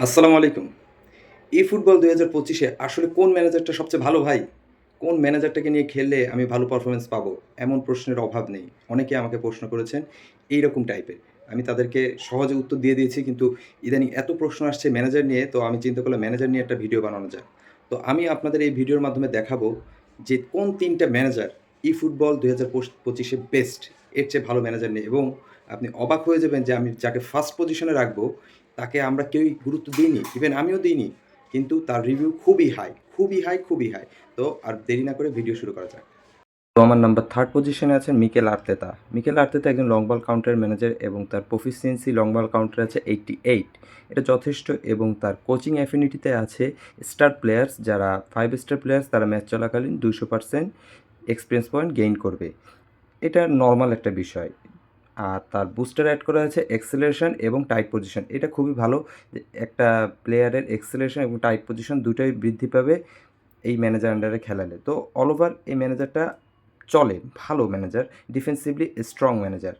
আসসালামু আলাইকুম। eFootball ২০২৫ আসলে কোন ম্যানেজারটা সবচেয়ে ভালো ভাই? কোন ম্যানেজারটাকে নিয়ে খেললে আমি ভালো পারফরম্যান্স পাবো? এমন প্রশ্নের অভাব নেই। অনেকে আমাকে প্রশ্ন করেছেন এইরকম টাইপের। আমি তাদেরকে সহজে উত্তর দিয়ে দিয়েছি কিন্তু ইদানিং এত প্রশ্ন আসছে ম্যানেজার নিয়ে তো আমি চিন্তা করলাম ম্যানেজার নিয়ে একটা ভিডিও বানানো যাক। তো আমি আপনাদের এই ভিডিওর মাধ্যমে দেখাবো যে কোন ৩ টা ম্যানেজার eFootball ২০২৫ এ বেস্ট। এর চেয়ে ভালো ম্যানেজার নেই এবং আপনি অবাক হয়ে যাবেন যে আমি যাকে ফার্স্ট পজিশনে রাখবো তাকে আমরা কেউই গুরুত্ব দিইনি। ইভেন আমিও দিইনি। কিন্তু তার রিভিউ খুবই হাই, খুবই হাই, খুবই হাই। তো আর দেরি না করে ভিডিও শুরু করা যাক। তো আমার নাম্বার 3rd পজিশনে আছেন মিকেল আর্তেতা। মিকেল আর্তেতা একজন লং বল কাউন্টার ম্যানেজার এবং তার প্রফিসিয়েন্সি লং বল কাউন্টারে আছে 88। এটা যথেষ্ট এবং তার কোচিং অ্যাফিনিটিতে আছে স্টার প্লেয়ার্স যারা 5 স্টার প্লেয়ার্স তারা ম্যাচ চলাকালীন 200% এক্সপেরিয়েন্স পয়েন্ট গেইন করবে। এটা নরমাল একটা বিষয়। আর তার বুস্টার অ্যাড করা আছে এক্সেলারেশন এবং টাইট পজিশন। এটা খুবই ভালো যে একটা প্লেয়ারের এক্সেলারেশন এবং টাইট পজিশন দুটোই বৃদ্ধি পাবে এই ম্যানেজার আন্ডারে খেলালে। তো অল ওভার এই ম্যানেজারটা চলে, ভালো ম্যানেজার, ডিফেন্সিভলি স্ট্রং ম্যানেজার।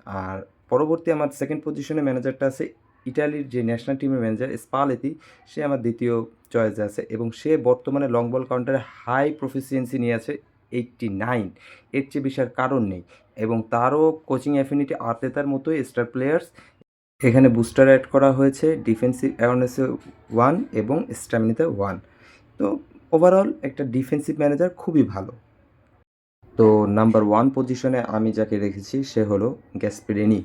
আর পরবর্তী আমার 2nd পজিশনে ম্যানেজারটা আছে ইটালির যে ন্যাশনাল টিমের ম্যানেজার স্পালেতি, সে আমার 2য় চয়েসে আছে এবং সে বর্তমানে লং বল কাউন্টারে হাই প্রফিসিয়েন্সি নিয়ে আছে 89। এর চেয়ে বেশি আর কারণ নেই এবং তারও কোচিং অ্যাফিনিটি আর্তেতার মতোই স্টার প্লেয়ার্স। এখানে বুস্টার অ্যাড করা হয়েছে ডিফেন্সিভ অ্যাওয়ারনেসে 1 এবং স্ট্যামিনাতে 1। তো ওভারঅল একটা ডিফেন্সিভ ম্যানেজার খুবই ভালো। তো নাম্বার 1 পজিশনে আমি যাকে রেখেছি সে হলো গ্যাসপারিনি।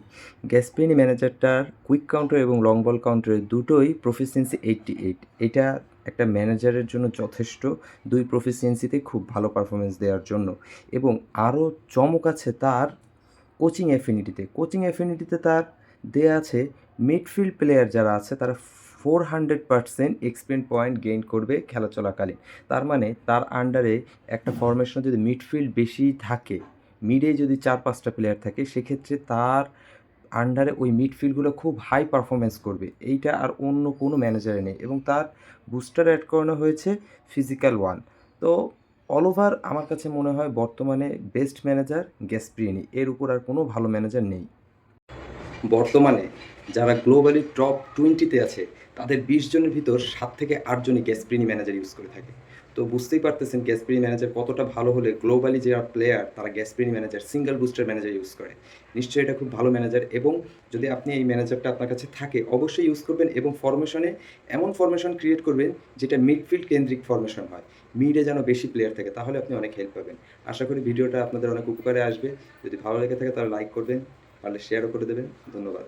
গ্যাসপারিনি ম্যানেজারটার কুইক কাউন্টার এবং লং বল কাউন্টারে দুটোই প্রফিসিয়েন্সি 88। এটা একটা ম্যানেজারের জন্য যথেষ্ট, 2 প্রফিসিয়েন্সিতেই খুব ভালো পারফরম্যান্স দেওয়ার জন্য। এবং আরও চমক আছে তার কোচিং অ্যাফিনিটিতে। কোচিং অ্যাফিনিটিতে তার দেয়া আছে মিডফিল্ড প্লেয়ার যারা আছে তারা 400% এক্সপেরিয়েন্স পয়েন্ট গেইন করবে খেলা চলাকালীন। তার মানে তার আন্ডারে একটা ফরমেশনে যদি মিডফিল্ড বেশি থাকে, মিডে যদি 4-5টা প্লেয়ার থাকে সেক্ষেত্রে তার আন্ডারে ওই মিডফিল্ডগুলো খুব হাই পারফরম্যান্স করবে। এইটা আর অন্য কোনো ম্যানেজারে নেই এবং তার বুস্টার অ্যাড করানো হয়েছে ফিজিক্যাল 1। তো অল ওভার আমার কাছে মনে হয় বর্তমানে বেস্ট ম্যানেজার গ্যাসপারিনি। এর উপর আর কোনো ভালো ম্যানেজার নেই। বর্তমানে যারা গ্লোবালি টপ 20-তে আছে তাদের 20 জনের ভিতর 7 থেকে 8 জনই গ্যাসপারিনি ম্যানেজার ইউজ করে থাকে। তো বুঝতেই পারতেছেন গ্যাসপারিনি ম্যানেজার কতটা ভালো হলে গ্লোবালি যারা প্লেয়ার তারা Gasperini manager single booster manager use করে। নিশ্চয়ই এটা খুব ভালো ম্যানেজার এবং যদি আপনি এই ম্যানেজারটা আপনার কাছে থাকে অবশ্যই ইউজ করবেন এবং ফরমেশনে এমন ফরমেশন ক্রিয়েট করবেন যেটা মিডফিল্ড কেন্দ্রিক ফরমেশন হয়। মিডে যেন বেশি প্লেয়ার থাকে তাহলে আপনি অনেক হেল্প পাবেন। আশা করি ভিডিওটা আপনাদের অনেক উপকারে আসবে। যদি ভালো লেগে থাকে তাহলে লাইক করবেন, পারলে শেয়ারও করে দেবেন। ধন্যবাদ।